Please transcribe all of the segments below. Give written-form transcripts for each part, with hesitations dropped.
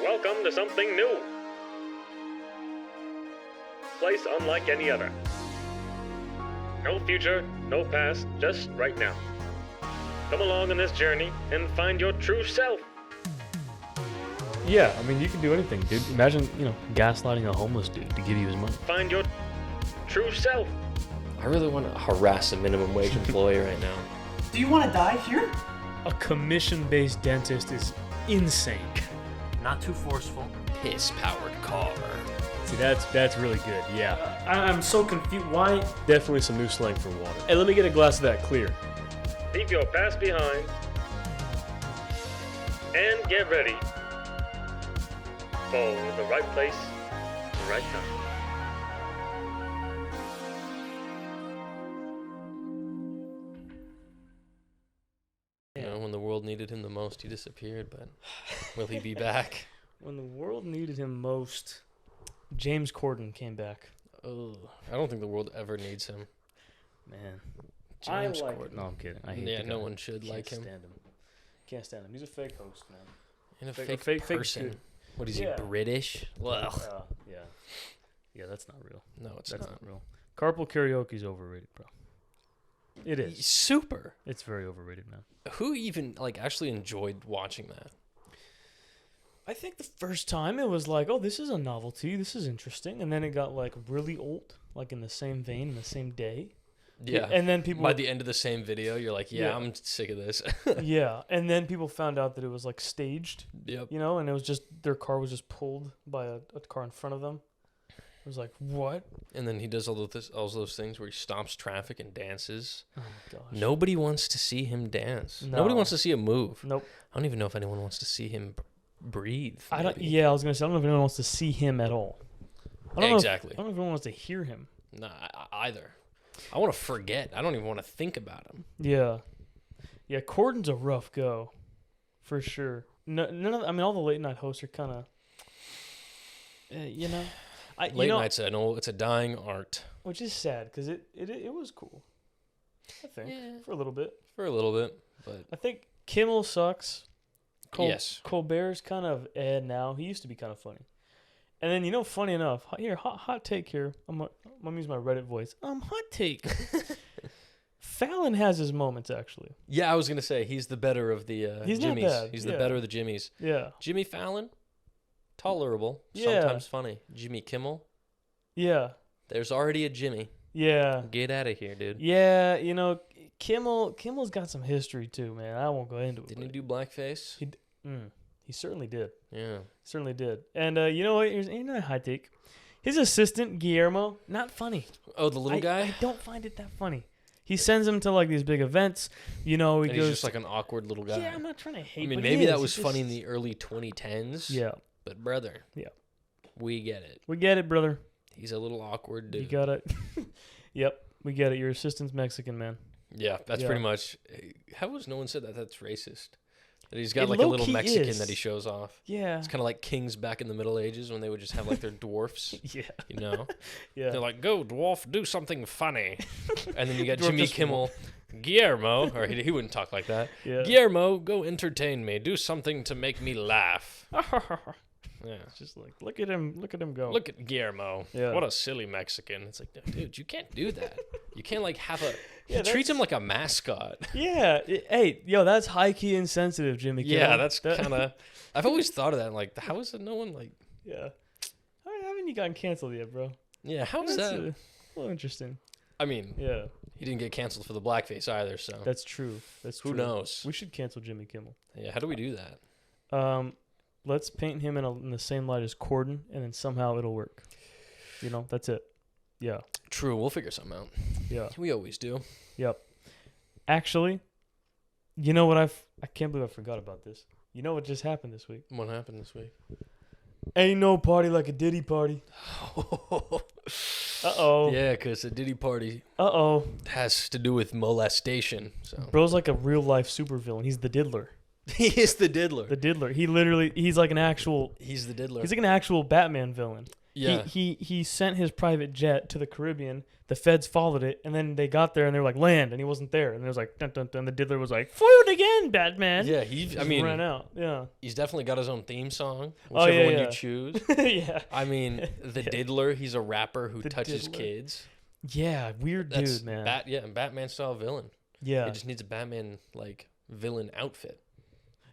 Welcome to something new. Place unlike any other. No future, no past, just right now. Come along on this journey and find your true self. Yeah, I mean, you can do anything, dude. Imagine, gaslighting a homeless dude to give you his money. Find your true self. I really want to harass a minimum wage employee right now. Do you want to die here? A commission-based dentist is insane. Not too forceful. Piss-powered car. See, that's really good, yeah. I'm so confused. Why? Definitely some new slang for water. Hey, let me get a glass of that clear. Leave your past behind. And get ready for the right place, the right time. When the world needed him the most, he disappeared, but will he be back? When the world needed him most, James Corden came back. Oh, I don't think the world ever needs him. Man. James I like Corden. No, I'm kidding. I hate Yeah, the guy. no one should like him. Can't stand him. Can't stand him. He's a fake host, man. And a Fake- fake fake person. dude. What is Yeah. he, British? Well, Yeah. Yeah, that's not real. no, it's That's not. not real. Carpool karaoke's overrated, bro. It is. Super. It's very overrated, man. Who even actually enjoyed watching that? I think the first time it was like, oh, this is a novelty. This is interesting. And then it got really old, in the same vein, in the same day. Yeah. And then people... By the end of the same video, you're like, yeah, Yeah. I'm sick of this. Yeah. And then people found out that it was staged, Yep. and it was just, their car was just pulled by a car in front of them. It was like, what? And then he does all those things where he stops traffic and dances. Oh my gosh. Nobody wants to see him dance. No. Nobody wants to see him move. Nope. I don't even know if anyone wants to see him breathe. I don't. maybe. Yeah, I was gonna say I don't know if anyone wants to see him at all. I don't know Exactly. I don't know if anyone wants to hear him. Nah, either. I want to forget. I don't even want to think about him. Yeah, yeah. Corden's a rough go, for sure. No, none of. I mean, all the late night hosts are kind of, Late night's it's a dying art. which is sad because it was cool. I think for a little bit. For a little bit, but I think Kimmel sucks. yes. Colbert's kind of now. He used to be kind of funny. And then, funny enough, hot take here. I'm gonna use my Reddit voice. Hot take. Fallon has his moments, actually. Yeah, I was gonna say he's the better of the He's not Jimmys. bad, He's yeah. the better of the Jimmys. Yeah. Jimmy Fallon, tolerable, Yeah. sometimes funny. Jimmy Kimmel, Yeah. there's already a Jimmy. Yeah. Get out of here, dude. Yeah, Kimmel's got some history too, man. I won't go into it. Didn't he but do blackface? he certainly did. Yeah. Certainly did. And you know what? Here's another hot take. His assistant, Guillermo, not funny. Oh, the little guy? I don't find it that funny. He sends him to these big events. He goes. He's just an awkward little guy. Yeah, I'm not trying to hate. I mean, but maybe he that is. was He funny in just- the early 2010s. Yeah, But brother. Yeah. We get it. we get it, brother. He's a little awkward dude. You got it. Yep, we get it. Your assistant's Mexican, man. Yeah, that's Yeah. pretty much. How has no one said that? That's racist. That he's got It a little low-key Mexican is. that he shows off. Yeah. It's kind of like kings back in the Middle Ages when they would just have their dwarfs. Yeah. They're Yeah. like, go dwarf, do something funny. And then you got Dwarf Jimmy just Kimmel, Guillermo, or he wouldn't talk like that. Yeah. Guillermo, go entertain me. Do something to make me laugh. Yeah. It's just look at him go. Look at Guillermo. Yeah. What a silly Mexican. It's like, dude, you can't do that. You can't have a. Yeah, he treats him like a mascot. Yeah. Hey, that's high key insensitive, Jimmy. Yeah, Kimmel. that's kind of. I've always thought of that. How is it no one Yeah. How haven't you gotten canceled yet, bro? Yeah, how's That's that? a little interesting. I mean, Yeah. he didn't get canceled for the blackface either, so That's true. That's true. who knows? We should cancel Jimmy Kimmel. Yeah, how do we do that? Let's paint him in the same light as Corden, and then somehow it'll work. That's it. Yeah. True, we'll figure something out. Yeah. We always do. Yep. Actually, you know what I can't believe I forgot about this. You know what just happened this week? What happened this week? Ain't no party like a Diddy party. Uh-oh. Yeah, because a Diddy party Uh-oh. has to do with molestation. So Bro's like a real-life supervillain. He's the Diddler. he is the Diddler. The Diddler. He's like an actual... He's the Diddler. He's like an actual Batman villain. Yeah. He sent his private jet to the Caribbean. The feds followed it, and then they got there, and they were like, land, and he wasn't there. And it was like, dun, dun, dun. The Diddler was like, foiled again, Batman. Yeah, Ran out. Yeah. he's definitely got his own theme song, Oh, whichever yeah, one yeah. you choose. Yeah. I mean, the Diddler, he's a rapper who The touches Diddler. kids. Yeah, weird That's dude, man. Batman style villain. Yeah. It just needs a Batman like villain outfit.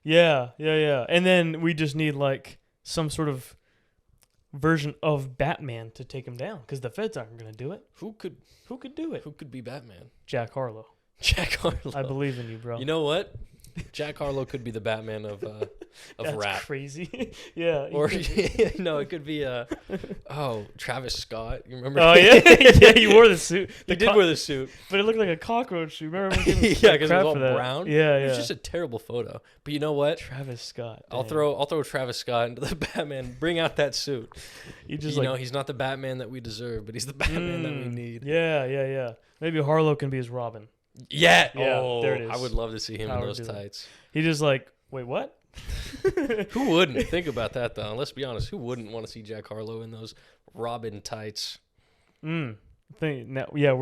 Yeah. And then we just need like some sort of version of Batman to take him down because the feds aren't going to do it. Who could do it? Who could be Batman? Jack Harlow. Jack Harlow. I believe in you, bro. You know what? Jack Harlow could be the Batman of That's rap. crazy. Yeah. Or no, it could be Travis Scott. You remember? Oh yeah, yeah. He wore the suit. He did wear the suit. but it looked like a cockroach. You remember? When he was Yeah, because it crap was all for that? brown. Yeah, It yeah. was just a terrible photo. But you know what? Travis Scott. I'll dang. throw Travis Scott into the Batman. Bring out that suit. You just You like know, he's not the Batman that we deserve, but he's the Batman that we need. Yeah. Maybe Harlow can be his Robin. Yeah. Yeah, Oh, there it is. I would love to see him Power in those to them. tights. He just like, wait, what? Who wouldn't think about that though? Let's be honest. Who wouldn't want to see Jack Harlow in those Robin tights? We're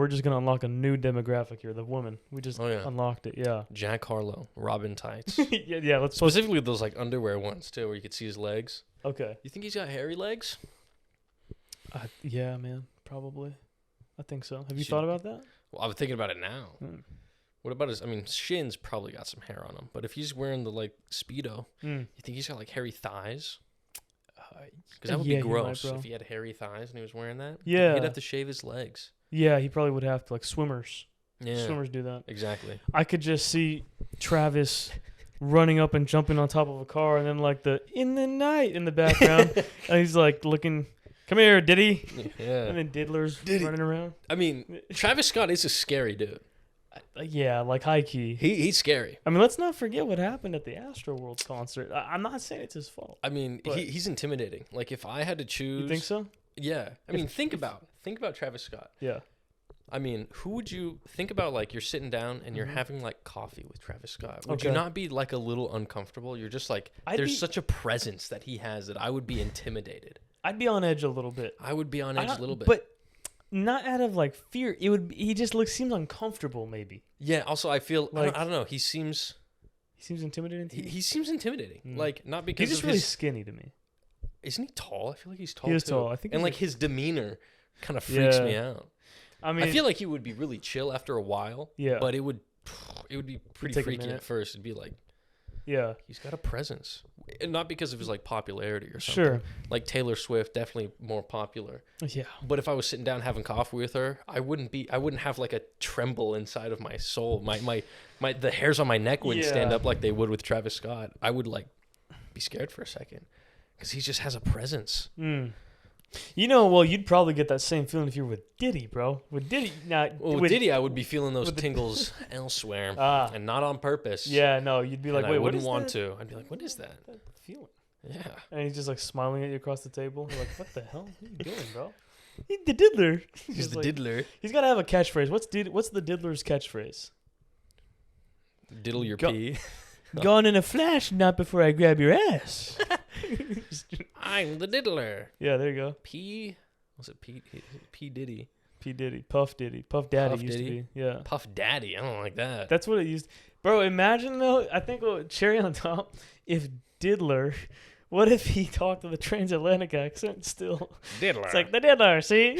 just gonna unlock a new demographic here. The woman. We just unlocked it. Yeah. Jack Harlow, Robin tights. yeah. Let's post. Specifically those like underwear ones too, where you could see his legs. Okay. You think he's got hairy legs? Yeah, man. Probably. I think so. Have you Should- thought about that? Well, I'm thinking about it now. Hmm. What about his? I mean, Shin's probably got some hair on him, but if he's wearing the like Speedo, Mm. you think he's got like hairy thighs? Because that would be yeah, he might, gross bro. if he had hairy thighs and he was wearing that. Yeah. He'd have to shave his legs. Yeah, he probably would have to like swimmers. Yeah, Swimmers do that. exactly. I could just see Travis running up and jumping on top of a car, and then like the "in the night" in the background, and he's like looking, "Come here, Diddy," Yeah. and then Diddler's running around. I mean, Travis Scott is a scary dude. Yeah, like high key. He's scary. I mean, let's not forget what happened at the Astroworld concert. I'm not saying it's his fault. I mean, But- he's intimidating. Like if I had to choose, You think so? Yeah. I mean, think about Travis Scott. Yeah. I mean, who would you think about? Like you're sitting down and you're having like coffee with Travis Scott. Would you Okay. not be like a little uncomfortable? You're just like, there's such a presence that he has that I would be intimidated. I'd be on edge a little bit. I would be on edge a little bit. But not out of like fear. It would. He just seems uncomfortable. Maybe yeah. Also, I feel Like- I don't know. He seems intimidating. To you? he seems intimidating. Mm. Like not because He's just of really his. skinny to me. Isn't he tall? I feel like he's tall. He is too. tall. I think and he's like a- his demeanor kind of freaks Yeah. me out. I mean, I feel like he would be really chill after a while. Yeah. But it would be pretty take a freaky minute. at first. It'd be like yeah. he's got a presence, and not because of his like popularity or something. Sure. Like Taylor Swift, definitely more popular. Yeah. But if I was sitting down having coffee with her, I wouldn't have like a tremble inside of my soul. My the hairs on my neck wouldn't stand Yeah. up like they would with Travis Scott. I would like be scared for a second because he just has a presence. Mm. You know, well, you'd probably get that same feeling if you were with Diddy, bro. With Diddy, Well, with Diddy, I would be feeling those with the- tingles elsewhere Ah. and not on purpose. Yeah, no, you'd be like, And wait, I what wouldn't is want that? to. I'd be like, what is that? That feeling? Yeah. And he's just like smiling at you across the table. You're like, what the hell? What are you doing, bro? He's the Diddler. He's the like, diddler. He's got to have a catchphrase. What's the Diddler's catchphrase? Diddle your Go- pee. Gone in a flash, not before I grab your ass. I'm the diddler. Yeah, there you go. P. Was it P? P Diddy. P Diddy, Puff Diddy, Puff Daddy Puff used Diddy? to be. Yeah, Puff Daddy. I don't like that. that's what it used. Bro, imagine though. I think cherry on top. If Diddler, what if he talked with a transatlantic accent still? Diddler. It's like the Diddler. See,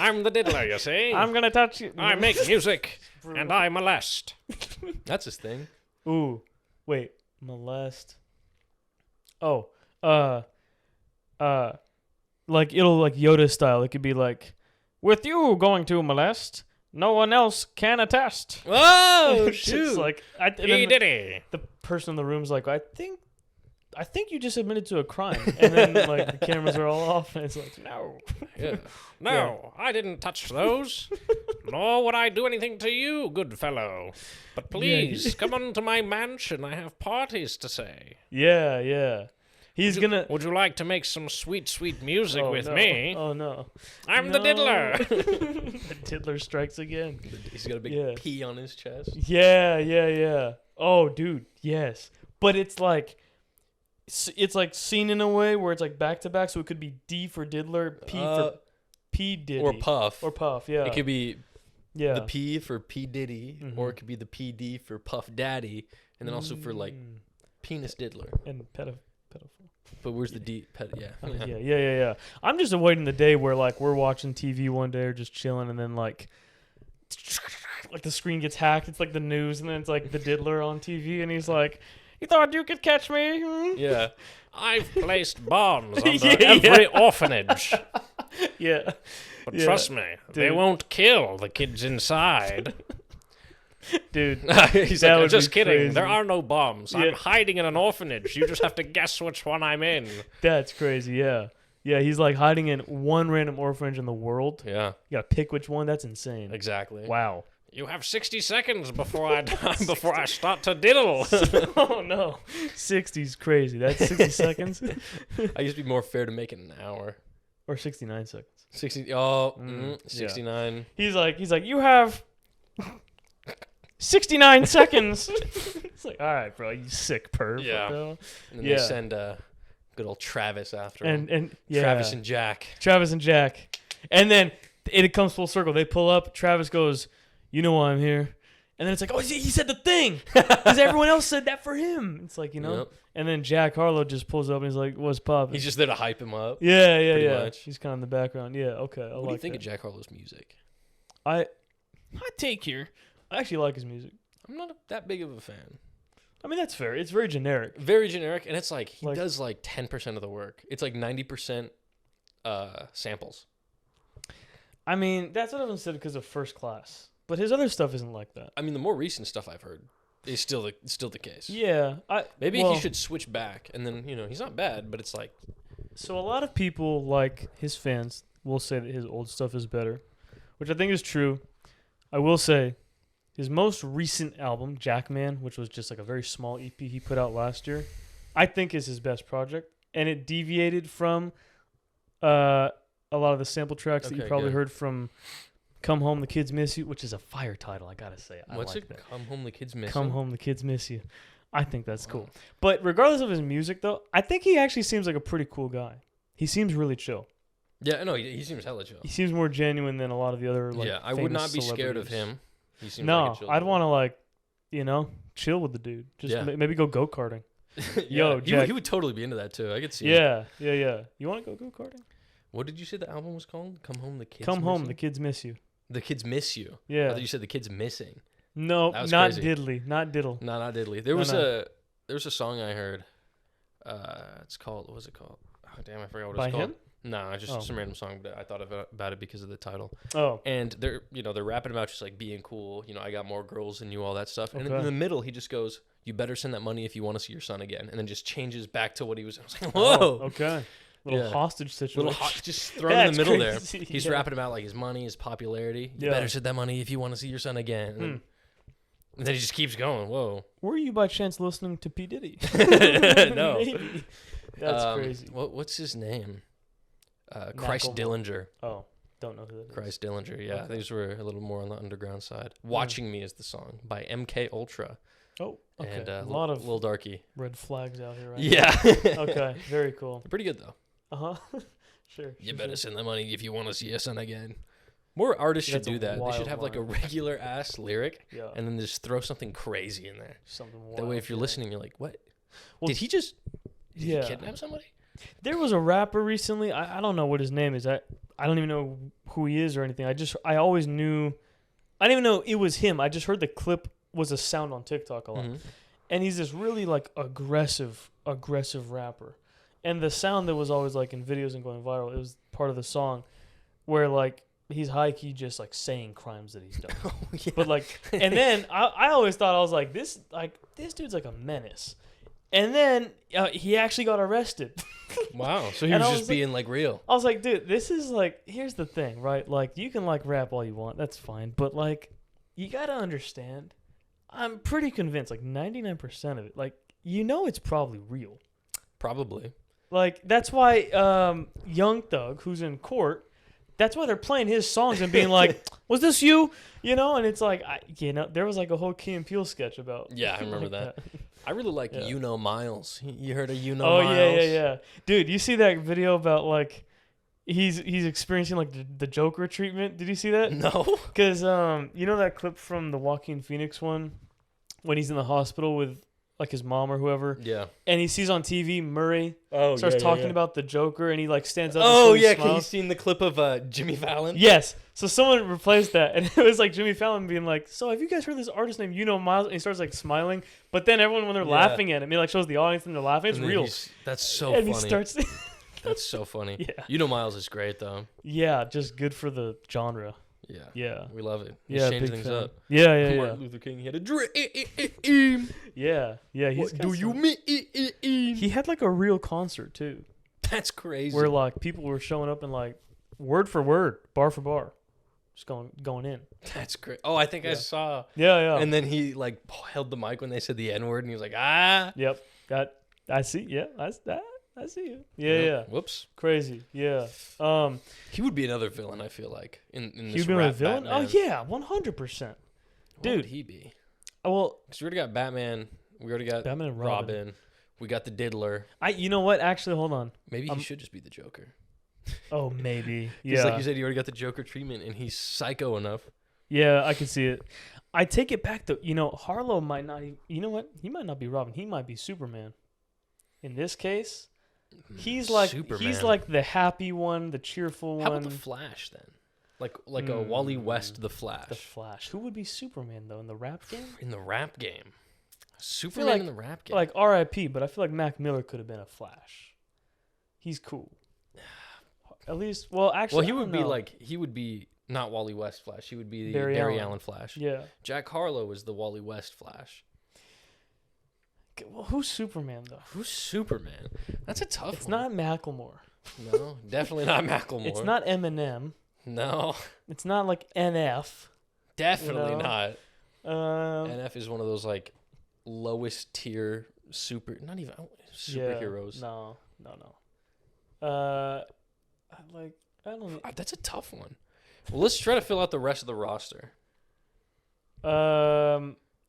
I'm the diddler, you see? I'm gonna touch you. I make music, and I molest. That's his thing. Ooh, wait, molest. Oh, like it'll like Yoda style. It could be like, with you going to molest, no one else can attest. Oh, It's just like and P. then Diddy. the person in the room's like, I think you just admitted to a crime, and then like the cameras are all off, and it's like, no. Yeah. No, I didn't touch those. Nor would I do anything to you, good fellow. But please, come on to my mansion. I have parties to say. Yeah. He's gonna. Would you like to make some sweet, sweet music with no. me? Oh no. I'm the diddler. The Diddler strikes again. He's got a big Yeah. P on his chest. Yeah. Oh, dude, yes. But it's like, it's like seen in a way where it's like back to back, so it could be D for Diddler, P for P Diddy, or Puff. or Puff. Yeah, It could be yeah. the P for P Diddy, or Mhm. it could be the PD for Puff Daddy, and then also for like Penis Diddler. and pedophile. But where's the D? Yeah. I'm just awaiting the day where like we're watching TV one day or just chilling, and then like the screen gets hacked. It's like the news, and then it's like the Diddler on TV, and he's like, "You thought you could catch me?" Hmm?" Yeah. I've placed bombs under Yeah, every orphanage. Yeah. But Yeah. trust me, they Dude. won't kill the kids inside. Dude. He's That like, would Just be kidding. crazy. There are no bombs. Yeah. I'm hiding in an orphanage. You just have to guess which one I'm in. That's crazy. Yeah. Yeah, he's like hiding in one random orphanage in the world. yeah, You gotta pick which one. That's insane. exactly. Wow. You have 60 seconds before I die, before I start to diddle. Oh no. 60's crazy. That's 60 seconds I used to be more fair to make it an hour. or 69 seconds. 60. yeah. 69. He's like, you have 69 seconds. It's like, all right, bro, you sick perv. Yeah. What the hell? And then Yeah. they send good old Travis after him. And yeah, Travis and Jack. Travis and Jack. And then it comes full circle. They pull up. Travis goes, "You know why I'm here." And then it's like, "Oh, he said the thing," because everyone else said that for him. It's like, you know. Yep. And then Jack Harlow just pulls up and he's like, "What's poppin'?" He's just there to hype him up. yeah, pretty yeah. much. He's kind of in the background. Yeah, okay. What do you think of Jack Harlow's music? Hot take here. I actually like his music. I'm not that big of a fan. I mean, that's fair. It's very generic. Very generic, and it's like he Like- does like 10% of the work. It's like 90% samples. I mean, that's what everyone said because of First Class. But his other stuff isn't like that. I mean, the more recent stuff I've heard is still the case. Yeah. Maybe well, he should switch back, and then he's not bad, but it's like So a lot of people, like his fans, will say that his old stuff is better, which I think is true. I will say his most recent album, Jackman, which was just like a very small EP he put out last year, I think is his best project. And it deviated from a lot of the sample tracks that you Okay, probably good. heard from Come Home, the Kids Miss You, which is a fire title, I gotta say. I what's like it? that. Come Home, the Kids Missing. Come Home, the Kids Miss You. I think that's cool. Wow. But regardless of his music, though, I think he actually seems like a pretty cool guy. He seems really chill. Yeah, no, he seems hella chill. He seems more genuine than a lot of the other like. Yeah, I would famous not be scared of celebrities. him. He seems No, like a chill I'd dude. want to chill with the dude. Just Yeah. maybe go karting. Yeah, Yo, he Jack. would totally be into that too. I could see. it. Yeah. You want to go karting? What did you say the album was called? Come Home, the Kids. Come home, the Missing? kids miss you. The Kids Miss You. I Yeah. thought you said the Kids Missing. No, That was not crazy. diddly, not diddle. No, not Diddley. There No, was no. a song I heard. It's called. What was it called? Oh damn, I forgot what By it's called. him? No, just Oh. some random song, but I thought about it because of the title. Oh, And they're rapping about just like being cool. I got more girls than you, all that stuff. And Okay. in the middle, he just goes, "You better send that money if you want to see your son again." And then just changes back to what he was. I was like, oh, whoa, okay. Little Yeah. hostage situation. little hot, just thrown in the That's middle crazy, there. He's yeah. rapping about like his money, his popularity. You Yeah. better send that money if you want to see your son again. And then he just keeps going. Whoa. Were you by chance listening to P Diddy? No. Maybe. That's crazy. What's his name? Christ Macklemore. Dillinger. Oh, don't know who that is. Christ Dillinger. Yeah, Okay. these were a little more on the underground side. Watching Me is the song by MK Ultra Oh, okay. and a lot of Lil Darky. red flags out here right Yeah. now. Okay, very cool. Pretty good though. Uh-huh. Sure. You better send the money if you want to see your son again. More artists should That's a do that. They wild should have like a line. regular ass lyric Yeah. and then just throw something crazy in there. Something That way, wild, if you're yeah. listening, you're like, "What? Well, did he just yeah. kidnap somebody?" There was a rapper recently. I don't know what his name is. I don't even know who he is or anything. I always knew. I didn't even know it was him. I just heard the clip was a sound on TikTok a lot. Mhm. And he's this really like aggressive rapper. And the sound that was always like in videos and going viral, it was part of the song where like he's high key just like saying crimes that he's done. Oh, yeah. But like, and then I always thought, I was like, this dude's like a menace. And then he actually got arrested. Wow. So he And was I just was like- being like real. I was like, dude, this is like, here's the thing, right? Like, you can like rap all you want, that's fine. But like, you gotta understand, I'm pretty convinced, like 99% of it, like, it's probably real. Probably. Like, that's why Young Thug, who's in court, that's why they're playing his songs and being like, was this you? And it's like, there was like a whole Key and Peele sketch about. Yeah, I remember like that. I really like Yeah. Yuno Miles. You heard of Yuno Oh Miles? yeah. Dude, you see that video about like he's experiencing like the Joker treatment? Did you see that? No. Because you know that clip from the Joaquin Phoenix one when he's in the hospital with like his mom or whoever, Yeah. and he sees on TV Murray Oh, starts talking about the Joker, and he like stands up. Oh and yeah, smiles. you seen the clip of Jimmy Fallon? Yes. So someone replaced that, and it was like Jimmy Fallon being like, "So have you guys heard this artist named Yuno Miles?" And he starts like smiling, but then everyone when they're Yeah. laughing at him, he like shows the audience and they're laughing. It's And then real. That's so and funny. he starts. That's so funny. Yeah. Yuno Miles is great though. Yeah, just good for the genre. Yeah. Yeah. We love it. Yeah, He's changed big things fan. up. Yeah. Martin Luther King, he had a dream. Yeah. He's What got do you some- mean? He had like a real concert too, That's crazy. where like people were showing up and like word for word, bar for bar, just going in. That's great. Oh, I think I Yeah. saw. Yeah. And then he like held the mic when they said the N word, and he was like, ah. Yep. That I see. Yeah. I see you. Yeah. Whoops. Crazy. Yeah. He would be another villain. I feel like in He this would be a rap villain. Batman. Oh yeah, 100%. What Dude. would he be? Well, Because we already got Batman. We already got Batman and Robin. We got the Diddler. you know what? Actually, hold on. Maybe he should just be the Joker. Oh, maybe. Because Yeah. like you said, he already got the Joker treatment, and he's psycho enough. Yeah, I can see it. I take it back though. You know, Harlow might not. You know what? He might not be Robin. He might be Superman. In this case, he's like Superman. the happy one, the cheerful one. How about the Flash then? Like a Wally West, the Flash. The Flash. Who would be Superman though in the rap game? In the rap game. Superman like- in the rap game. Like R.I.P. But I feel like Mac Miller could have been a Flash. He's cool. At least, well, actually, well, he I would don't be know. like he would be not Wally West Flash. He would be the Barry Barry Allen. Allen Flash. Yeah. Jack Harlow is the Wally West Flash. Well, who's Superman though? Who's Superman? That's a tough It's one. not Macklemore. No, definitely not Macklemore. It's not Eminem. No, It's not like NF. definitely You know? not. NF is one of those like lowest tier superheroes. Yeah, no. I don't. That's a tough one. Well, let's try to fill out the rest of the roster.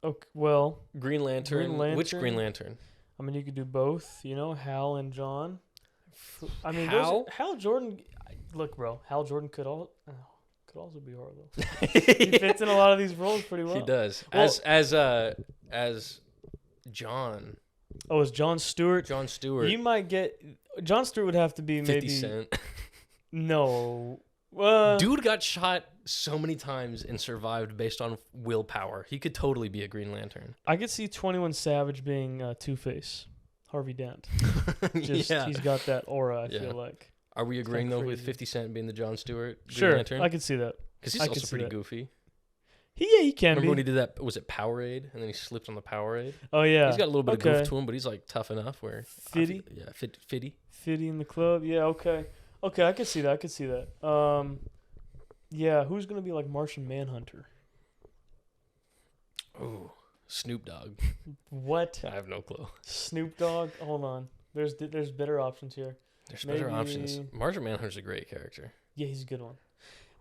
Okay, well, Green Lantern. Which Green Lantern? I mean, you could do both. You know, Hal and John. I mean, Hal? Hal Jordan. Look, bro, Hal Jordan could also be Harlow. He fits in a lot of these roles pretty well. He does. Well- As John Oh, is John Stewart? Stewart. You might get John Stewart would have to be 50 maybe Cent. no. Dude got shot so many times and survived based on willpower. He could totally be a Green Lantern. I could see 21 Savage being Two-Face, Harvey Dent. Just yeah. he's got that aura. I Yeah. feel like. Are we agreeing though with crazy. 50 Cent being the John Stewart Green Sure, Lantern? I could see that. Because he's I could also see pretty that. goofy. He can Remember be. when he did that? Was it Powerade? And then he slipped on the Powerade. Oh yeah. He's got a little bit of Okay. goof to him, but he's like tough enough where. Fitty? Fitty. Fitty in the club. Yeah. Okay. Okay. I could see that. Yeah. Who's gonna be like Martian Manhunter? Ooh, Snoop Dogg. What? I have no clue. Snoop Dogg. Hold on. There's better options here. There's better Maybe- options. Martian Manhunter's a great character. Yeah, he's a good one.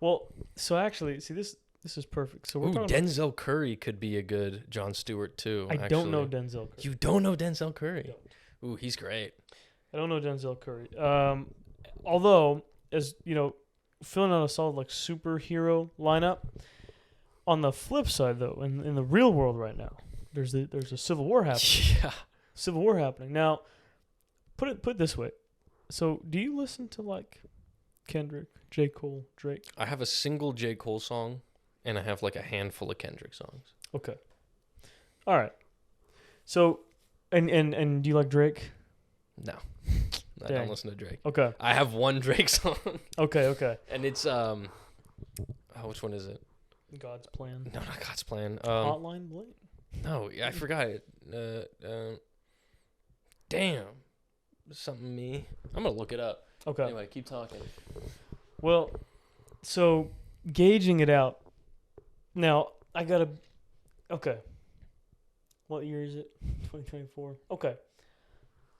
Well, so actually, see this is perfect. So we're Ooh, talking. Denzel Curry could be a good John Stewart too. I don't know Denzel Curry. You don't know Denzel Curry? Ooh, he's great. I don't know Denzel Curry. Although, as you know, filling out a solid like superhero lineup. On the flip side, though, in the real world right now, there's a civil war happening. Yeah. Civil war happening now. Put it this way. So, do you listen to like Kendrick, J. Cole, Drake? I have a single J. Cole song, and I have like a handful of Kendrick songs. Okay. All right. So, and do you like Drake? No, I Dang. don't listen to Drake. Okay. I have one Drake song, Okay. and it's which one is it? God's plan. No, not God's Plan. Hotline Bling. No, I forgot it. Damn, something me. I'm gonna look it up. Okay. Anyway, keep talking. Well, so gauging it out. Now, I gotta. Okay. What year is it? 2024. Okay.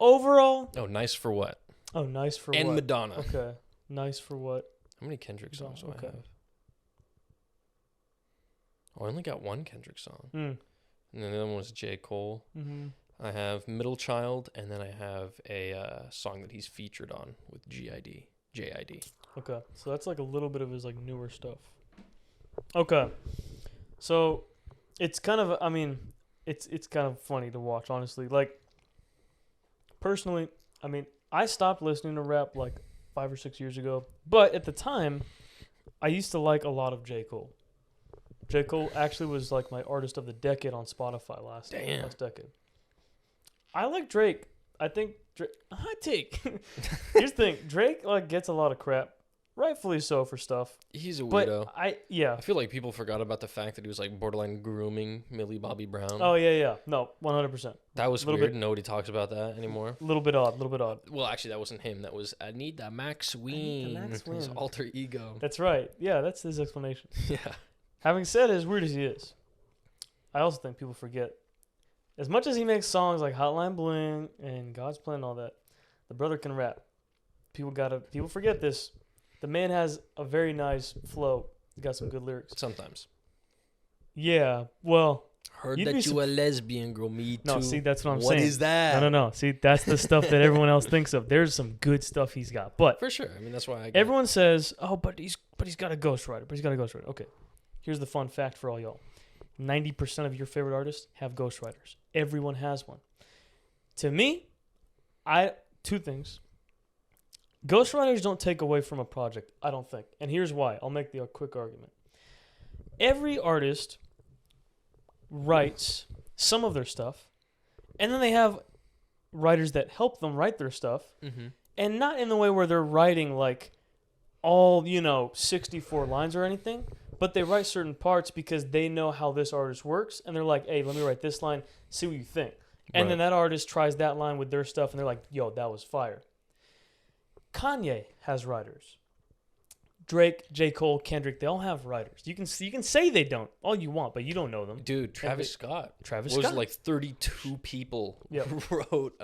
Overall. Oh, Nice for What? Oh, nice for And what? Madonna. Okay. Nice for what? How many Kendrick songs do Okay. I have? Oh, I only got one Kendrick song. Mm. And then the other one was J. Cole. Mm-hmm. I have Middle Child, and then I have a song that he's featured on with JID. Okay, so that's like a little bit of his like newer stuff. Okay, so it's kind of, I mean, it's kind of funny to watch, honestly. Like, personally, I mean, I stopped listening to rap like 5 or 6 years ago, but at the time, I used to like a lot of J. Cole. J. Cole actually was like my artist of the decade on Spotify last decade. I like Drake. I think Drake, hot take. Here's the thing: Drake like gets a lot of crap, rightfully so for stuff. He's a But weirdo. I feel like people forgot about the fact that he was like borderline grooming Millie Bobby Brown. Oh yeah, no, 100%. That was Little weird. bit- Nobody talks about that anymore. A little bit odd. Well, actually, that wasn't him. That was Anita Max Ween. Max His Ween. alter ego. That's right. Yeah, that's his explanation. Yeah. Having said, as weird as he is, I also think people forget. As much as he makes songs like Hotline Bling and God's Plan and all that, the brother can rap. People forget this. The man has a very nice flow. He got some good lyrics. Sometimes. Yeah, well, Heard You'd be that you a lesbian, girl. Me too. no, see, that's what I'm What saying. is that? No. See, that's the stuff that everyone else thinks of. There's some good stuff he's got. But For sure. I mean, that's why I. everyone says, "Oh, but he's got a ghostwriter. But he's got a ghostwriter." Okay, here's the fun fact for all y'all: 90% of your favorite artists have ghostwriters. Everyone has one. To me, two things. Ghostwriters don't take away from a project, I don't think. And here's why. I'll make the quick argument. Every artist writes some of their stuff, and then they have writers that help them write their stuff, and not in the way where they're writing like all, 64 lines or anything, but they write certain parts because they know how this artist works, and they're like, hey, let me write this line, see what you think. And then that artist tries that line with their stuff, and they're like, yo, that was fire. Kanye has writers. Drake, J. Cole, Kendrick, they all have writers. You can say they don't, all you want, but you don't know them. Dude, Travis Scott. Travis was Scott. like 32 people Yep. wrote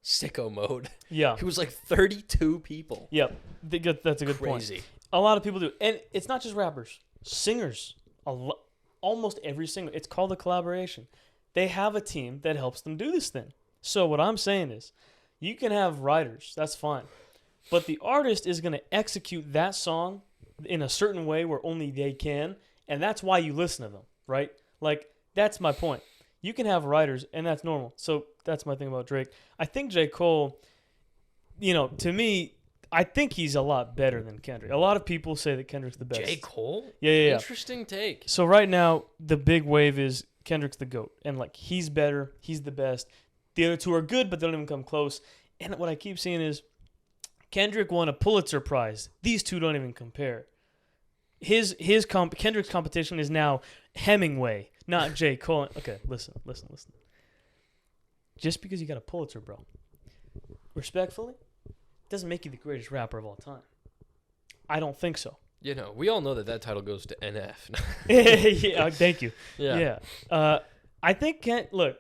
Sicko Mode. Yeah. It was like 32 people. Yep. That's a good point. Crazy. A lot of people do. And it's not just rappers. Singers. Almost every singer. It's called a collaboration. They have a team that helps them do this thing. So what I'm saying is, you can have writers. That's fine. But the artist is going to execute that song in a certain way where only they can. And that's why you listen to them, right? Like, that's my point. You can have writers, and that's normal. So that's my thing about Drake. I think J. Cole, to me, I think he's a lot better than Kendrick. A lot of people say that Kendrick's the best. J. Cole? Yeah. Interesting take. So right now, the big wave is Kendrick's the GOAT. And, like, he's better. He's the best. The other two are good, but they don't even come close. And what I keep seeing is Kendrick won a Pulitzer Prize. These two don't even compare. Kendrick's competition is now Hemingway, not J. Cole. Okay, listen. Just because you got a Pulitzer, bro, respectfully, doesn't make you the greatest rapper of all time. I don't think so. We all know that title goes to NF. Yeah, thank you. Yeah. I think look,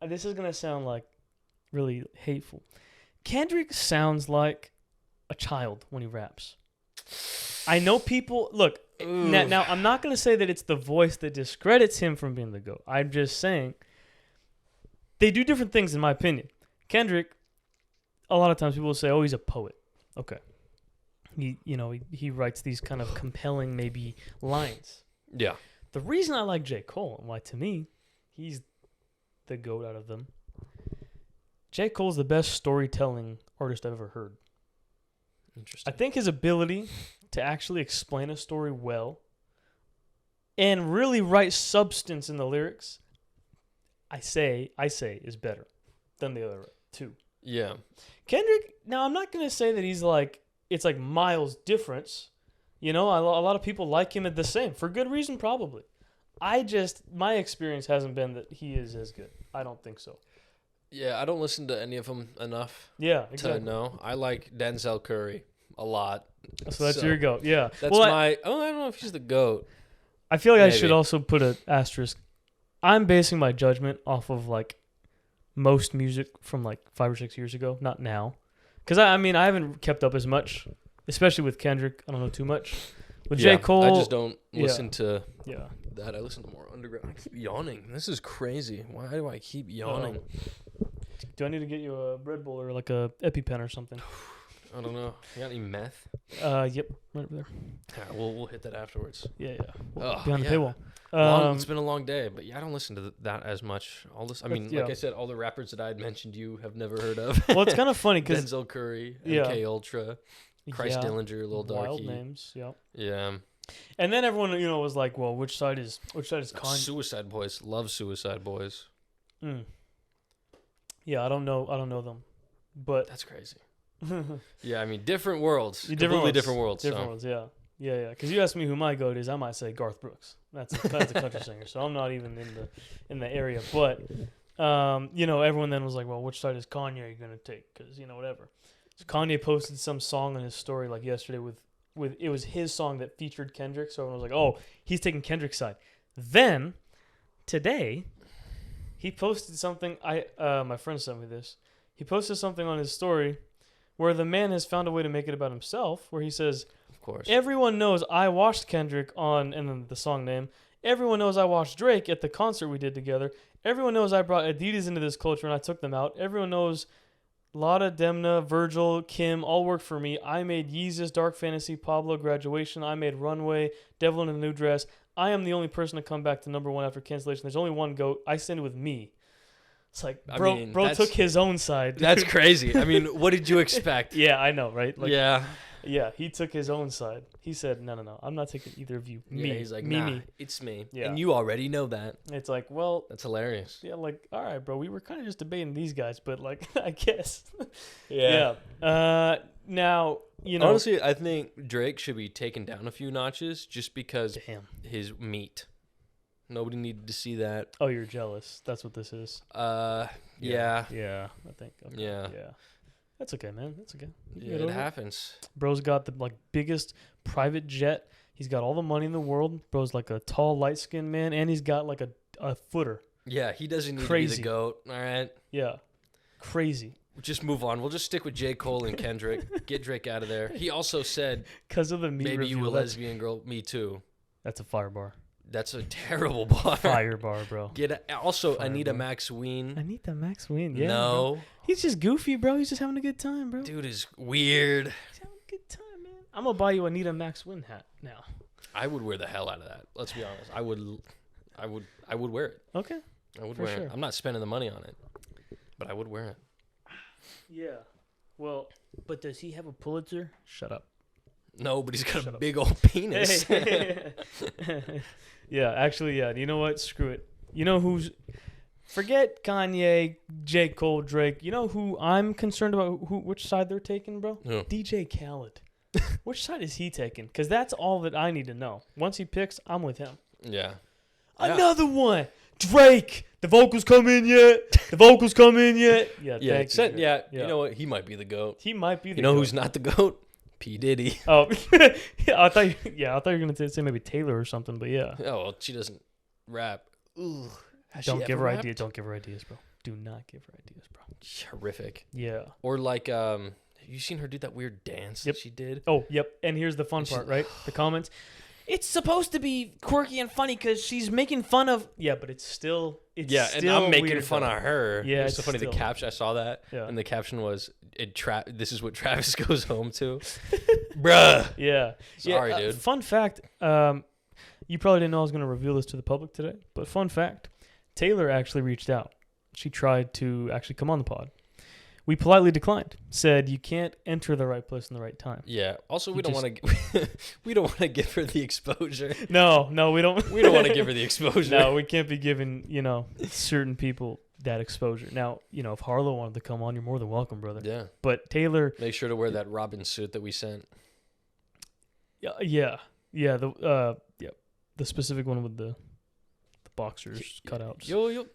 this is gonna sound like really hateful. Kendrick sounds like a child when he raps. I know people look now. I'm not gonna say that it's the voice that discredits him from being the GOAT. I'm just saying they do different things, in my opinion. Kendrick, a lot of times people will say, "Oh, he's a poet." Okay, he writes these kind of compelling maybe lines. Yeah. The reason I like J. Cole and why to me he's the GOAT out of them. J. Cole's the best storytelling artist I've ever heard. Interesting. I think his ability to actually explain a story well and really write substance in the lyrics, I say is better than the other two. Yeah. Kendrick, now I'm not going to say that it's like miles difference. A lot of people like him at the same, for good reason probably. My experience hasn't been that he is as good. I don't think so. Yeah, I don't listen to any of them enough Yeah, exactly. to know. I like Denzel Curry a lot. So that's your GOAT, yeah. That's I don't know if he's the GOAT. I feel like Maybe. I should also put an asterisk. I'm basing my judgment off of like most music from like 5 or 6 years ago, not now. Because I haven't kept up as much, especially with Kendrick. I don't know too much. With J. Cole, I just don't listen to. Yeah. that. I listen to more underground. I keep yawning. This is crazy. Why do I keep yawning? Do I need to get you a Red Bull or like a EpiPen or something? I don't know. You got any meth? Yep, right over there. Yeah, we'll hit that afterwards. Yeah. Ugh, Behind yeah. the paywall. It's been a long day, but yeah, I don't listen to that as much. Like I said, all the rappers that I had mentioned you have never heard of. Well, it's kind of funny because Denzel Curry, Yeah. MK Ultra, Christ Dillinger, Lil wild Darky. names. Yeah. Yeah. And then everyone was like, well, which side is Kanye? Suicide Boys. Love Suicide Boys. Yeah, I don't know them, but That's crazy. Yeah, I mean, different worlds. Different worlds. Different worlds, yeah. Because you ask me who my goat is, I might say Garth Brooks. That's a country singer, so I'm not even in the area. But everyone then was like, well, which side is Kanye gonna take? Because whatever. So Kanye posted some song on his story like yesterday with it was his song that featured Kendrick. So everyone was like, oh, he's taking Kendrick's side. Then today, he posted something. My friend sent me this. He posted something on his story where the man has found a way to make it about himself, where he says, Of course. everyone knows I watched Kendrick on, and then the song name. Everyone knows I watched Drake at the concert we did together. Everyone knows I brought Adidas into this culture and I took them out. Everyone knows Lada, Demna, Virgil, Kim all worked for me. I made Yeezus, Dark Fantasy, Pablo, Graduation. I made Runway, Devil in a New Dress. I am the only person to come back to #1 after cancellation. There's only one GOAT. I stand with me. It's like, bro took his own side. Dude. That's crazy. I mean, what did you expect? Yeah, I know, right? Like, yeah. Yeah, he took his own side. He said, no, I'm not taking either of you. Me. Yeah, he's like, me. it's me. Yeah. And you already know that. It's like, well, That's hilarious. yeah, like, all right, bro, we were kind of just debating these guys, but like, I guess. Yeah. Now, Honestly, I think Drake should be taken down a few notches just because Damn. his meat. Nobody needed to see that. Oh, you're jealous. That's what this is. Yeah. Yeah, I think. Okay. Yeah. Yeah. That's okay, man. That's okay. You can Yeah, get it over happens. Bro's got the biggest private jet. He's got all the money in the world. Bro's like a tall, light-skinned man, and he's got like a footer. Yeah, he doesn't need to be Crazy. the GOAT. All right. Yeah. Crazy. Just move on. We'll just stick with J. Cole and Kendrick. Get Drake out of there. He also said, Because of the meat maybe you reveal, a lesbian girl. Me too. That's a fire bar. That's a terrible bar. Fire bar, bro. Also, Fire Anita bar. Maxween. Anita Max Win. Yeah. No. Bro. He's just goofy, bro. He's just having a good time, bro. Dude is weird. He's having a good time, man. I'm gonna buy you a Anita Max Win hat now. I would wear the hell out of that. Let's be honest. I would wear it. Okay. I would For wear sure. it. I'm not spending the money on it, but I would wear it. Yeah. Well, but does he have a Pulitzer? Shut up. No, but he's got Shut a up. big old penis. Yeah, actually, yeah. You know what? Screw it. You know who's... Forget Kanye, J. Cole, Drake. You know who I'm concerned about? Which side they're taking, bro? Who? DJ Khaled. Which side is he taking? Because that's all that I need to know. Once he picks, I'm with him. Yeah. Another one. Drake. The vocals come in yet? The vocals come in yet? Yeah, Yeah. thank you, Drake. Yeah. You know what? He might be the GOAT. He might be the You know GOAT. who's not the GOAT? P. Diddy. Oh, yeah, I thought you were gonna say maybe Taylor or something, but yeah. Oh, well, she doesn't rap. Ooh. Has Don't she give ever her rapped? ideas. Don't give her ideas, bro. Do not give her ideas, bro. Horrific. Yeah. Or like, have you seen her do that weird dance Yep. that she did? Oh, yep. And here's the fun part, right? The comments. It's supposed to be quirky and funny because she's making fun of. Yeah, but it's still. It's Yeah, still and I'm making weird, fun though. of her. Yeah, it was so it's funny. still- The caption, I saw that, Yeah. and the caption was, "This is what Travis goes home to." Bruh. Yeah. Sorry, Yeah, dude. Fun fact. You probably didn't know I was going to reveal this to the public today, but fun fact. Taylor actually reached out. She tried to actually come on the pod. We politely declined. Said you can't enter the right place in the right time. Yeah. Also, we You don't want to. We don't want to give her the exposure. No, we don't. We don't want to give her the exposure. No, we can't be giving certain people that exposure. Now, if Harlow wanted to come on, you're more than welcome, brother. Yeah. But Taylor, Make sure to wear that Robin suit that we sent. yeah, the specific one with the boxers cutouts. You'll know.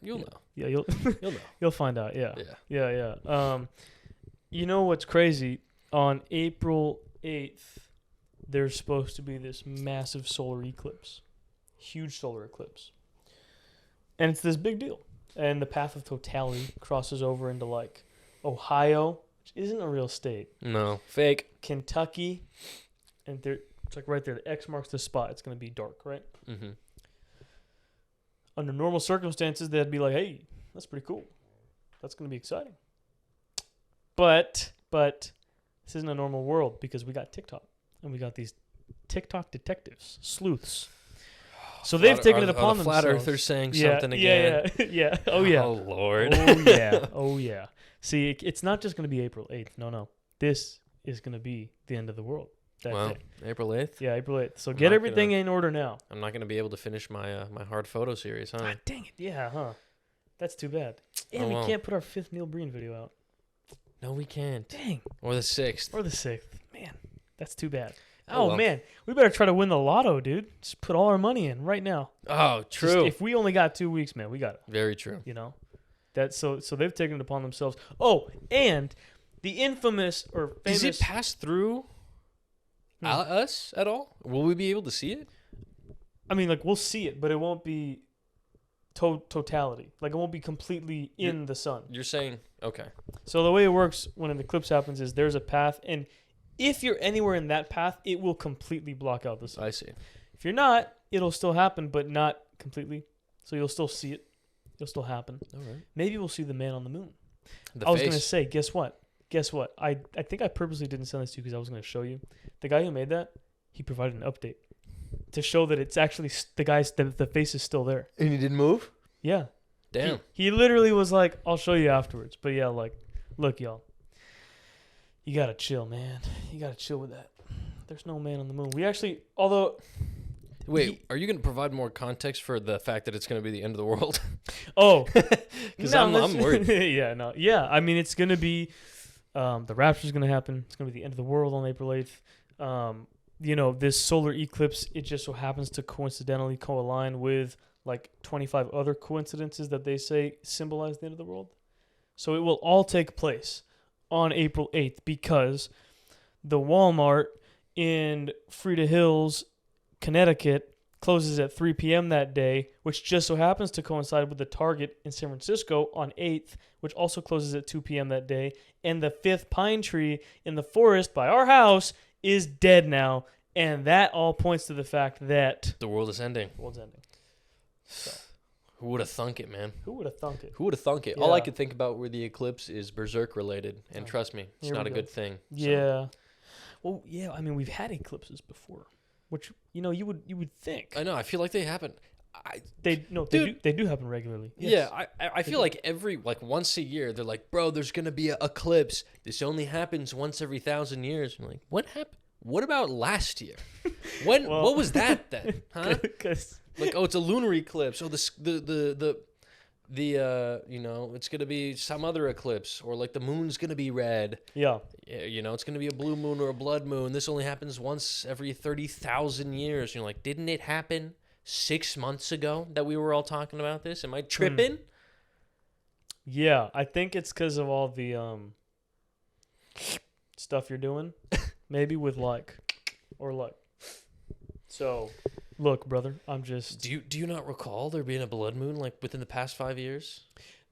Yeah, you'll You'll know. you'll find out. Yeah. Yeah. Yeah. You know what's crazy? On April 8th, there's supposed to be this massive solar eclipse, huge solar eclipse, and it's this big deal. And the path of totality crosses over into like Ohio, which isn't a real state, No. Fake. Kentucky, and it's like right there. The X marks the spot. It's gonna be dark, right? Mm-hmm. under normal circumstances, they'd be like, hey, that's pretty cool. That's going to be exciting. But this isn't a normal world because we got TikTok. And we got these TikTok detectives, sleuths. So they've taken it upon the themselves. Flat Earthers saying something again. Yeah. Oh, yeah. Oh, Lord. Oh, yeah. See, it's not just going to be April 8th. No. This is going to be the end of the world. Wow. Day. April 8th? Yeah, April 8th. So get everything in order now. I'm not going to be able to finish my my hard photo series, huh? God dang it. Yeah, huh. That's too bad. And well. we can't put our 5th Neil Breen video out. No, we can't. Dang. Or the 6th. Or the 6th. Man, that's too bad. Oh, well. Man. We better try to win the lotto, dude. Just put all our money in right now. Oh, true. Just, if we only got 2 weeks, man, we got it. Very true. You know? So they've taken it upon themselves. Oh, and the infamous or famous... Does it pass through us at all? Will we be able to see it? I mean, like, we'll see it, but it won't be totality. Like, it won't be completely in the sun. You're saying, okay. So the way it works when an eclipse happens is there's a path, and if you're anywhere in that path, it will completely block out the sun. I see. If you're not, it'll still happen, but not completely. So you'll still see it. It'll still happen. All right. Maybe we'll see the man on the moon. The I was face. going to say, guess what? I think I purposely didn't send this to you because I was going to show you. The guy who made that, he provided an update to show that it's actually the face is still there. And he didn't move? Yeah. Damn. He literally was like, I'll show you afterwards. But yeah, like, look, y'all. You got to chill, man. You got to chill with that. There's no man on the moon. We actually, although... Wait, are you going to provide more context for the fact that it's going to be the end of the world? Oh. Because I'm worried. Yeah, I mean, it's going to be... the rapture's going to happen. It's going to be the end of the world on April 8th. This solar eclipse, it just so happens to coincidentally co-align with like 25 other coincidences that they say symbolize the end of the world. So it will all take place on April 8th because the Walmart in Frida Hills, Connecticut, closes at 3 p.m. that day, which just so happens to coincide with the Target in San Francisco on 8th, which also closes at 2 p.m. that day. And the 5th pine tree in the forest by our house is dead now. And that all points to the fact that... The world is ending. The world's ending. So, who would have thunk it, man? who would have thunk it? Who would have thunk it? Yeah. All I could think about were the eclipse is Berserk related. And trust me, it's Here not we a go. good thing. So. Yeah. Well, yeah, I mean, we've had eclipses before, which, you would think. I know. I feel like they happen. They do happen regularly. Yes. Yeah, I feel like once a year they're like, bro, there's gonna be an eclipse. This only happens once every 1,000 years. I'm like, what happened? What about last year? When? Well, what was that then? Huh? 'Cause Like, oh, it's a lunar eclipse. Oh, it's gonna be some other eclipse, or like the moon's gonna be red. yeah. It's gonna be a blue moon or a blood moon. This only happens once every 30,000 years. You're like, didn't it happen 6 months ago that we were all talking about this? Am I tripping? Yeah, I think it's because of all the stuff you're doing, maybe with So, look, brother, I'm just... Do you not recall there being a blood moon like within the past 5 years?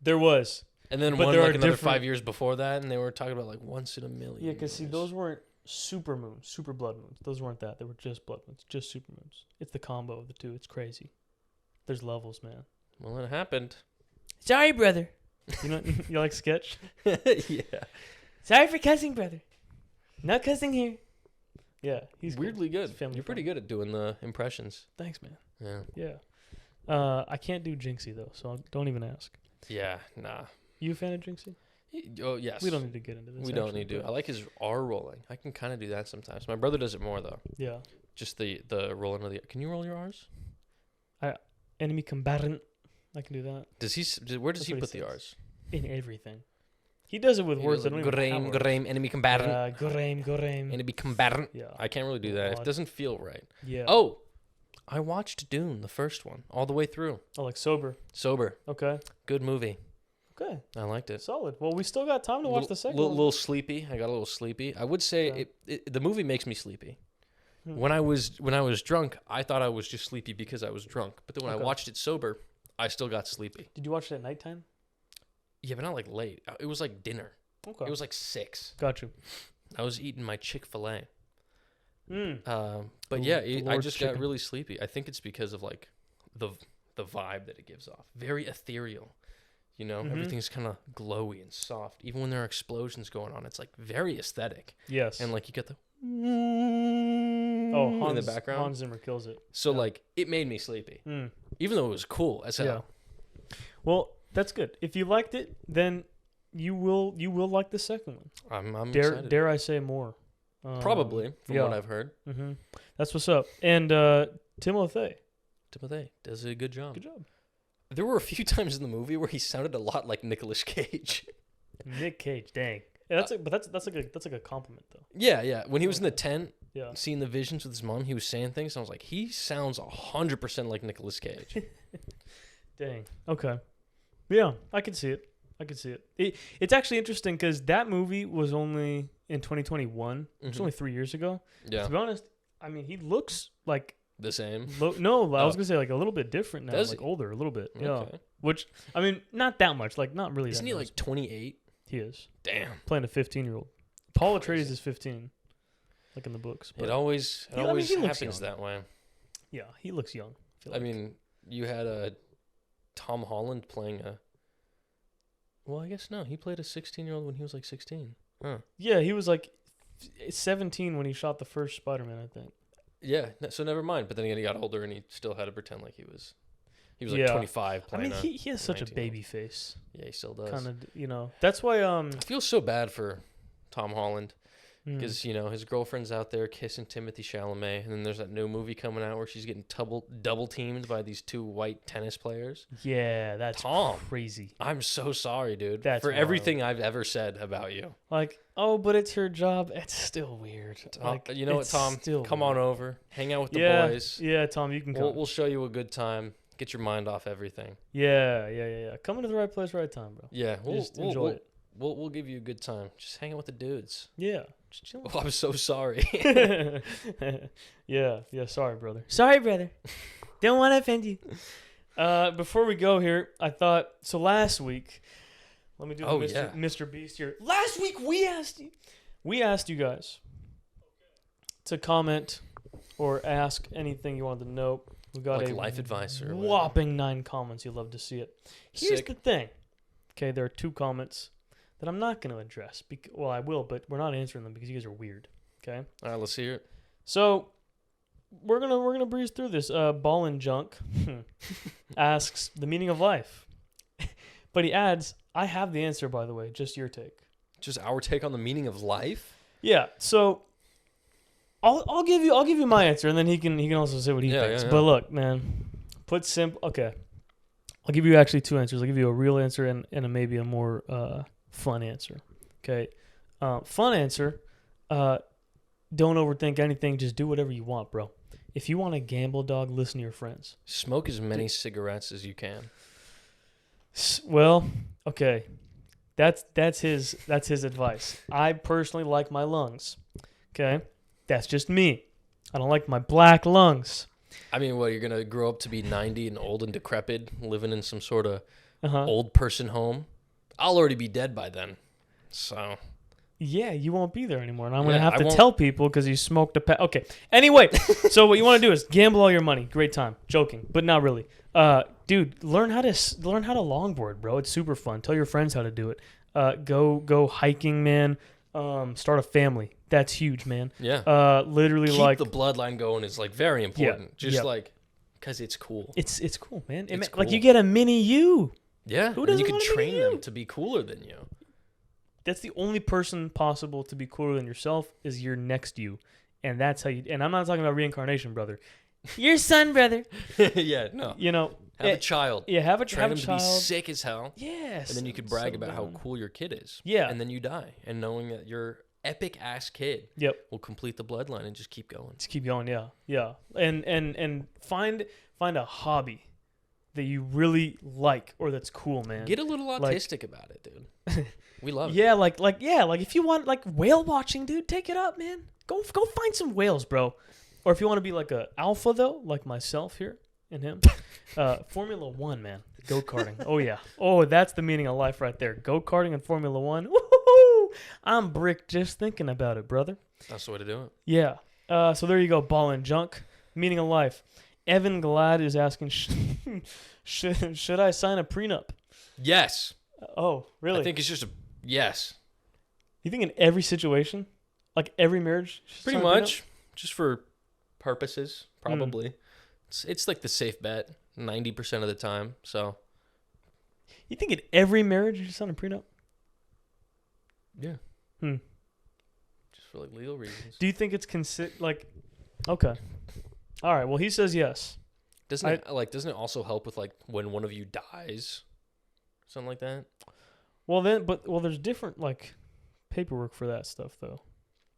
There was. And then But one there are like another different- 5 years before that, and they were talking about like once in a million. Yeah, because see, years. those weren't super moons, super blood moons. Those weren't that. They were just blood moons, just super moons. It's the combo of the two. It's crazy. There's levels, man. Well, it happened. Sorry, brother. You like sketch? Yeah. Sorry for cussing, brother. No cussing here. Yeah, he's Weirdly good. He's family You're pretty good at doing the impressions. Thanks, man. Yeah. Yeah. I can't do Jinxie though, so don't even ask. Yeah. Nah. You a fan of Jinxie? Oh yes. We don't need to get into this. We don't actually, need to. but- I like his R rolling. I can kind of do that sometimes. My brother does it more though. Yeah. Just the rolling of the. Can you roll your R's? Enemy combatant. I can do that. Does he? Where does That's he what he put the says. R's? In everything. He does it with He words goes that like, don't even have words. Grame, enemy combatant. Grame. Enemy combatant. Yeah. I can't really do that. It What? doesn't feel right. Yeah. Oh, I watched Dune, the first one, all the way through. Oh, like sober. Sober. Okay. Good movie. Okay. I liked it. Solid. Well, we still got time to watch the second one. Little sleepy. I got a little sleepy. I would say Okay. the movie makes me sleepy. Hmm. When I was drunk, I thought I was just sleepy because I was drunk. But then when I Okay. watched it sober, I still got sleepy. Did you watch it at nighttime? Yeah, but not like late. It was like dinner. Okay. It was like 6. Got you. I was eating my Chick-fil-A. Mm. But The- yeah, the I Lord's just chicken. got really sleepy. I think it's because of like the the vibe that it gives off. Very ethereal. You know, everything's kind of glowy and soft. Even when there are explosions going on, it's like very aesthetic. Yes. And like you get the Hans, in the background. Hans Zimmer kills it. So like it made me sleepy, even though it was cool as hell. Yeah. Well, that's good. If you liked it, then you will like the second one. I'm Dare excited. I say more? Probably from yeah. what I've heard. Mm-hmm. That's what's up. And Timothée Does a good job. Good job. There were a few times in the movie where he sounded a lot like Nicolas Cage. Nick Cage, dang. Yeah, that's like a compliment though. Yeah. When he was in the tent, Yeah. seeing the visions with his mom, he was saying things. And I was like, he sounds 100% like Nicolas Cage. Dang. Okay. Yeah, I can see it. It's actually interesting because that movie was only in 2021. It's only 3 years ago. Yeah. To be honest, I mean, he looks like The same. no. I was gonna say like a little bit different now, Does like he? older a little bit. Yeah. Okay. Which I mean, not that much. Like not really. Isn't that he much. like 28? He is Damn. playing a 15-year-old. Paul Crazy. Atreides is 15, like in the books. It always he looks happens young. that way. Yeah, he looks young. I mean, you had Tom Holland playing a. Well, I guess no. He played a 16-year-old when he was like 16. Huh. yeah, he was like 17 when he shot the first Spider-Man, I think. Yeah. So never mind. But then again, he got older and he still had to pretend like he was. He was like Yeah. 25 I playing. mean, he has such a 19-year-old. baby face. Yeah, he still does. Kind of, you know. That's why I feel so bad for Tom Holland mm, because you know his girlfriend's out there kissing Timothy Chalamet, and then there's that new movie coming out where she's getting double teamed by these two white tennis players. yeah, that's Tom. crazy. I'm so sorry, dude, That's for wild. everything I've ever said about you. Like, oh, but it's her job. It's still weird. Like, You know what, it's Tom? still Come weird. on over, hang out with the Yeah, boys. yeah, Tom, you can come. We'll show you a good time. Get your mind off everything. Yeah. Coming to the right place, right time, bro. Yeah, Just enjoy it. We'll give you a good time. Just hang out with the dudes. Yeah, just chill. Oh, I'm so sorry. yeah. Sorry, brother. Sorry, brother. Don't want to offend you. Before we go here, I thought so. Last week, let me do Oh, Mr. Beast here. Last week we asked you guys to comment or ask anything you wanted to know. We got Like a life advice or whatever. whopping 9 comments. You'll love to see it. Here's Sick. the thing. Okay, there are 2 comments that I'm not going to address. Well, I will, but we're not answering them because you guys are weird. Okay. All right, let's hear it. So we're gonna breeze through this. Ball and Junk asks the meaning of life, but he adds, "I have the answer, by the way. Just your take." Just our take on the meaning of life. Yeah. So I'll give you my answer, and then he can also say what he thinks. Yeah. But look, man, put simple. Okay, I'll give you actually 2 answers. I'll give you a real answer and maybe a more fun answer. Okay, fun answer. Don't overthink anything. Just do whatever you want, bro. If you want to gamble, dog, listen to your friends. Smoke as many cigarettes as you can. Well, okay. That's his advice. I personally like my lungs. Okay? That's just me. I don't like my black lungs. I mean, what, you're going to grow up to be 90 and old and decrepit, living in some sort of Uh-huh. old person home? I'll already be dead by then. So, Yeah, you won't be there anymore. And I'm going to Yeah, have I to won't- tell people because you smoked a pack. Okay. Anyway, so what you want to do is gamble all your money. Great time. Joking, but not really. Dude, learn how to longboard, bro. It's super fun. Tell your friends how to do it. Go hiking, man. Start a family. That's huge, man. yeah. Literally, Keep like the bloodline going is like very important. Just yeah. like, because it's cool. it's cool, man. It's Like cool. you get a mini you. Yeah. Who And you doesn't can want to be train you? them to be cooler than you. That's the only person possible to be cooler than yourself is your next you, and that's how you. And I'm not talking about reincarnation, brother. Your son, brother. Yeah, no. You know, Have a child. yeah, have a Train him child. to be sick as hell. Yes. And then you could brag so about how down. cool your kid is. Yeah. And then you die. And knowing that your epic ass kid Yep. will complete the bloodline and just keep going. Just keep going. Yeah. And find a hobby that you really like or that's cool, man. Get a little Like- autistic about it, dude. We love it. Yeah, like if you want like whale watching, dude, take it up, man. Go find some whales, bro. Or if you want to be like a alpha though, like myself here and him, Formula 1, man, go karting. Oh yeah, oh that's the meaning of life right there. Go karting and Formula 1. Woohoo! I'm bricked just thinking about it, brother. That's the way to do it. Yeah. So there you go, ball and junk. Meaning of life. Evan Glad is asking, should I sign a prenup? Yes. Oh, really? I think it's just a yes. You think in every situation, like every marriage? should Pretty sign a prenup? much. Just for purposes, probably. It's like the safe bet 90% of the time. So You think in every marriage you should sign a prenup? yeah. Hmm. Just for like legal reasons. Do you think it's okay. All right. Well, he says yes. Doesn't it also help with like when one of you dies? Something like that? Well, there's different like paperwork for that stuff though.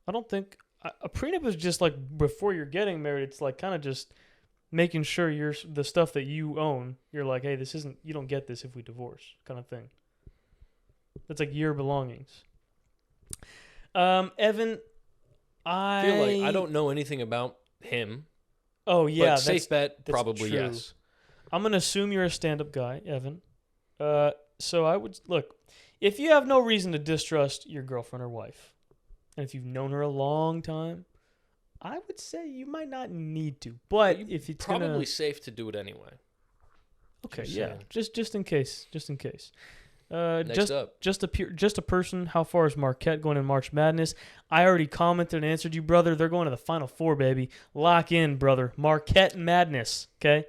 I don't think a prenup is just like before you're getting married. It's like kind of just making sure the stuff that you own. You're like, hey, you don't get this if we divorce, kind of thing. That's like your belongings. Evan, I feel like I don't know anything about him. Oh yeah, but safe bet, that's probably true. yes. I'm gonna assume you're a stand-up guy, Evan. So I would look if you have no reason to distrust your girlfriend or wife, and if you've known her a long time, I would say you might not need to. But if it's probably safe to do it anyway. okay, Just yeah, saying. just in case, Next up. just a person. How far is Marquette going in March Madness? I already commented and answered you, brother. They're going to the Final Four, baby. Lock in, brother. Marquette Madness. Okay,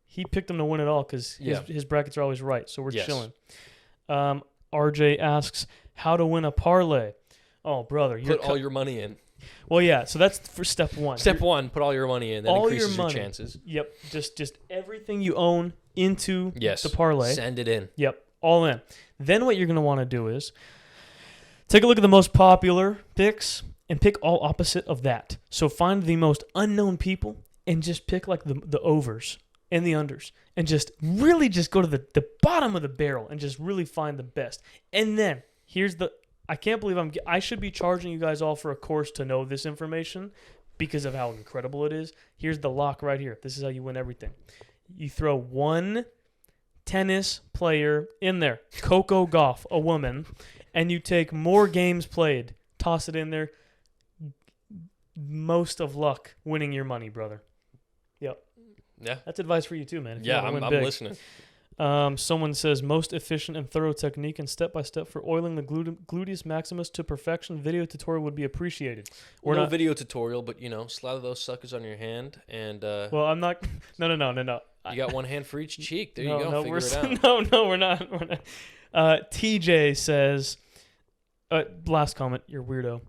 he picked them to win it all because his brackets are always right. So we're chilling. RJ asks how to win a parlay. Oh, brother, put all your money in. Well, yeah. So that's for step one. Step one, put all your money in. That all increases your your chances. Yep. Just everything you own into the parlay. Send it in. Yep. All in. Then what you're going to want to do is take a look at the most popular picks and pick all opposite of that. So find the most unknown people and just pick like the overs and the unders and just really just go to the bottom of the barrel and just really find the best. And then I can't believe I should be charging you guys all for a course to know this information because of how incredible it is. Here's the lock right here. This is how you win everything. You throw one tennis player in there, Coco Gauff, a woman, and you take more games played, toss it in there. Most of luck winning your money, brother. Yep. Yeah. That's advice for you too, man. Yeah, I'm listening. Someone says most efficient and thorough technique and step-by-step for oiling the gluteus maximus to perfection. Video tutorial would be appreciated. We're no video tutorial, but slather those suckers on your hand and. Well, I'm not. No. You got one hand for each cheek. There you go. Figure it out. No, we're not. TJ says, last comment, you're weirdo.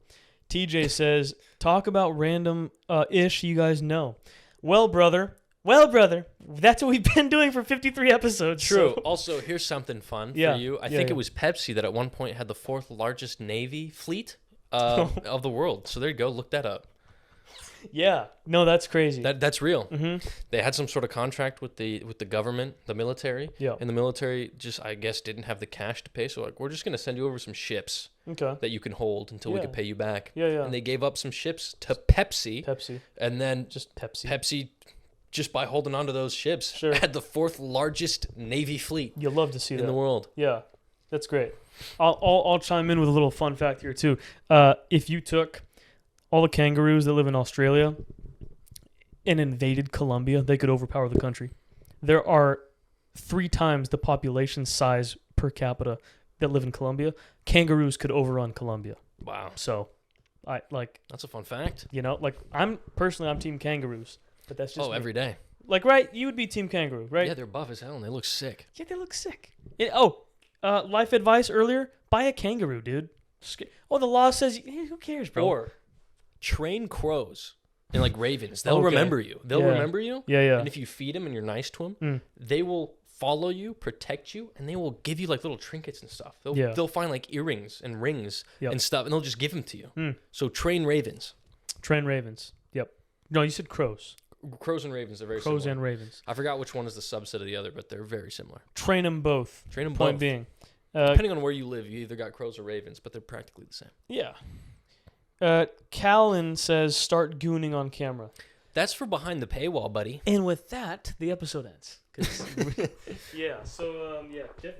TJ says, talk about random ish you guys know. Well, brother, that's what we've been doing for 53 episodes. True. So. Also, here's something fun for you. I think it was Pepsi that at one point had the 4th largest Navy fleet of the world. So there you go. Look that up. Yeah. No, that's crazy. That's real. Mm-hmm. They had some sort of contract with the government, the military. Yeah. And the military just, I guess, didn't have the cash to pay. So like, we're just going to send you over some ships that you can hold until we can pay you back. Yeah. And they gave up some ships to Pepsi. And then just Pepsi. Pepsi, just by holding on to those ships, had the 4th largest Navy fleet. You'll love to see that in the world. Yeah, that's great. I'll chime in with a little fun fact here too. If you took all the kangaroos that live in Australia and invaded Colombia, they could overpower the country. There are 3 times the population size per capita that live in Colombia. Kangaroos could overrun Colombia. Wow. So, that's a fun fact. I'm team kangaroos, but that's just me. Every day. Right? You would be team kangaroo, right? Yeah, they're buff as hell and they look sick. Yeah, they look sick. Life advice earlier: buy a kangaroo, dude. The law says who cares, bro? Or train crows and like ravens. They'll remember you. Remember you. Yeah. And if you feed them and you're nice to them, they will follow you, protect you, and they will give you like little trinkets and stuff. They'll find like earrings and rings and stuff, and they'll just give them to you. So train ravens. Yep. No, you said crows. Crows and ravens are very similar. Crows and ravens. I forgot which one is the subset of the other, but they're very similar. Train them both. Point being. Depending on where you live, you either got crows or ravens, but they're practically the same. Yeah. Callan says, start gooning on camera. That's for behind the paywall, buddy. And with that, the episode ends. Definitely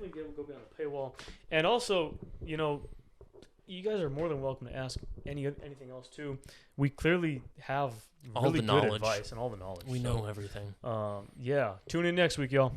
go behind the paywall. And also, you guys are more than welcome to ask anything else too. We clearly have All really the good knowledge. advice and all the knowledge. We know everything. Yeah. Tune in next week, y'all.